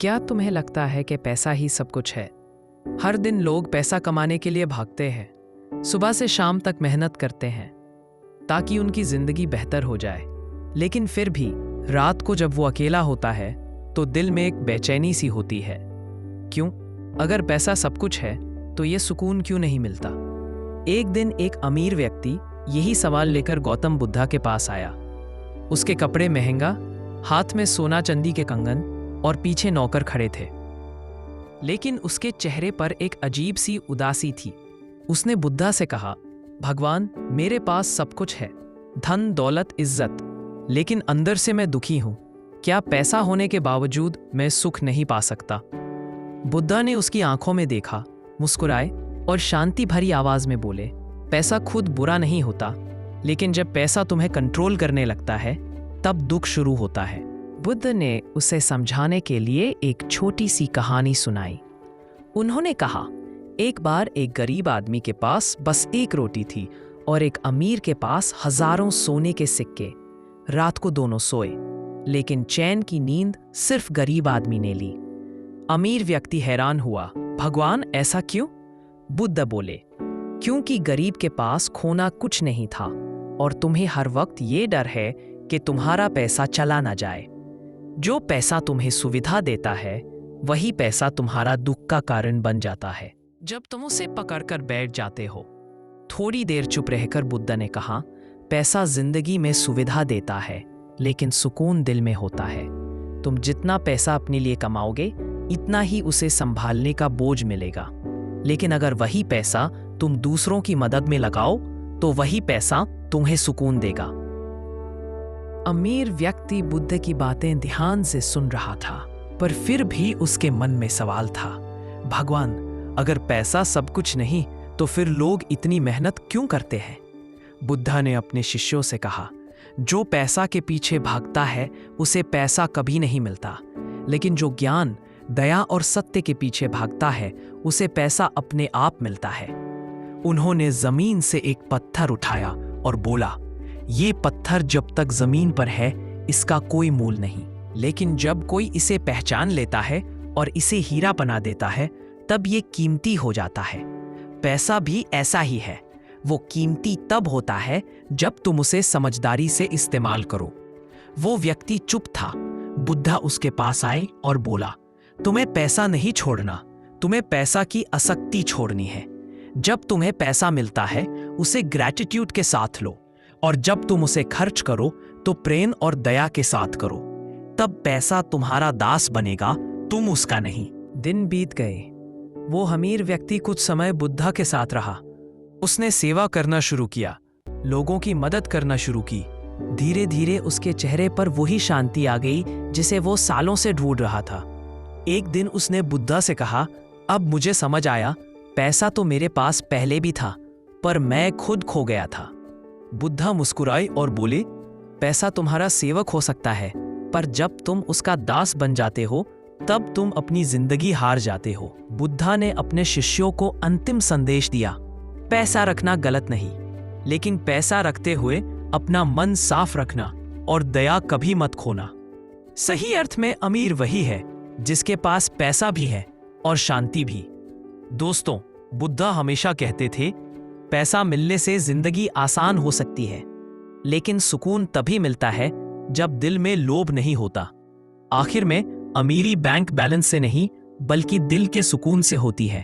क्या तुम्हें लगता है कि पैसा ही सब कुछ है? हर दिन लोग पैसा कमाने के लिए भागते हैं, सुबह से शाम तक मेहनत करते हैं ताकि उनकी जिंदगी बेहतर हो जाए। लेकिन फिर भी रात को जब वो अकेला होता है तो दिल में एक बेचैनी सी होती है। क्यों? अगर पैसा सब कुछ है तो ये सुकून क्यों नहीं मिलता? एक दिन एक अमीर व्यक्ति यही सवाल लेकर गौतम बुद्धा के पास आया। उसके कपड़े महंगा, हाथ में सोना चांदी के कंगन और पीछे नौकर खड़े थे, लेकिन उसके चेहरे पर एक अजीब सी उदासी थी। उसने बुद्धा से कहा, भगवान, मेरे पास सब कुछ है, धन, दौलत, इज्जत, लेकिन अंदर से मैं दुखी हूं। क्या पैसा होने के बावजूद मैं सुख नहीं पा सकता? बुद्धा ने उसकी आंखों में देखा, मुस्कुराए और शांति भरी आवाज में बोले, पैसा खुद बुरा नहीं होता, लेकिन जब पैसा तुम्हें कंट्रोल करने लगता है तब दुख शुरू होता है। बुद्ध ने उसे समझाने के लिए एक छोटी सी कहानी सुनाई। उन्होंने कहा, एक बार एक गरीब आदमी के पास बस एक रोटी थी और एक अमीर के पास हजारों सोने के सिक्के। रात को दोनों सोए, लेकिन चैन की नींद सिर्फ गरीब आदमी ने ली। अमीर व्यक्ति हैरान हुआ, भगवान, ऐसा क्यों? बुद्ध बोले, क्योंकि गरीब के पास खोना कुछ नहीं था और तुम्हें हर वक्त ये डर है कि तुम्हारा पैसा चला ना जाए। जो पैसा तुम्हें सुविधा देता है वही पैसा तुम्हारा दुख का कारण बन जाता है जब तुम उसे पकड़कर बैठ जाते हो। थोड़ी देर चुप रहकर बुद्ध ने कहा, पैसा जिंदगी में सुविधा देता है, लेकिन सुकून दिल में होता है। तुम जितना पैसा अपने लिए कमाओगे इतना ही उसे संभालने का बोझ मिलेगा, लेकिन अगर वही पैसा तुम दूसरों की मदद में लगाओ तो वही पैसा तुम्हें सुकून देगा। अमीर व्यक्ति बुद्ध की बातें ध्यान से सुन रहा था, पर फिर भी उसके मन में सवाल था, भगवान, अगर पैसा सब कुछ नहीं तो फिर लोग इतनी मेहनत क्यों करते हैं? बुद्धा ने अपने शिष्यों से कहा, जो पैसा के पीछे भागता है उसे पैसा कभी नहीं मिलता, लेकिन जो ज्ञान, दया और सत्य के पीछे भागता है उसे पैसा अपने आप मिलता है। उन्होंने जमीन से एक पत्थर उठाया और बोला, ये पत्थर जब तक जमीन पर है इसका कोई मूल नहीं, लेकिन जब कोई इसे पहचान लेता है और इसे हीरा बना देता है तब ये कीमती हो जाता है। पैसा भी ऐसा ही है, वो कीमती तब होता है जब तुम उसे समझदारी से इस्तेमाल करो। वो व्यक्ति चुप था। बुद्धा उसके पास आए और बोला, तुम्हें पैसा नहीं छोड़ना, तुम्हें पैसा की आसक्ति छोड़नी है। जब तुम्हें पैसा मिलता है उसे ग्रैटिट्यूड के साथ लो, और जब तुम उसे खर्च करो तो प्रेम और दया के साथ करो। तब पैसा तुम्हारा दास बनेगा, तुम उसका नहीं। दिन बीत गए। वो अमीर व्यक्ति कुछ समय बुद्धा के साथ रहा। उसने सेवा करना शुरू किया, लोगों की मदद करना शुरू की। धीरे धीरे उसके चेहरे पर वही शांति आ गई जिसे वो सालों से ढूंढ रहा था। एक दिन उसने बुद्धा से कहा, अब मुझे समझ आया, पैसा तो मेरे पास पहले भी था, पर मैं खुद खो गया था। बुद्धा मुस्कुराए और बोले, पैसा तुम्हारा सेवक हो सकता है, पर जब तुम उसका दास बन जाते हो तब तुम अपनी जिंदगी हार जाते हो। बुद्धा ने अपने शिष्यों को अंतिम संदेश दिया, पैसा रखना गलत नहीं, लेकिन पैसा रखते हुए अपना मन साफ रखना और दया कभी मत खोना। सही अर्थ में अमीर वही है जिसके पास पैसा भी है और शांति भी। दोस्तों, बुद्धा हमेशा कहते थे, पैसा मिलने से जिंदगी आसान हो सकती है, लेकिन सुकून तभी मिलता है जब दिल में लोभ नहीं होता। आखिर में अमीरी बैंक बैलेंस से नहीं बल्कि दिल के सुकून से होती है।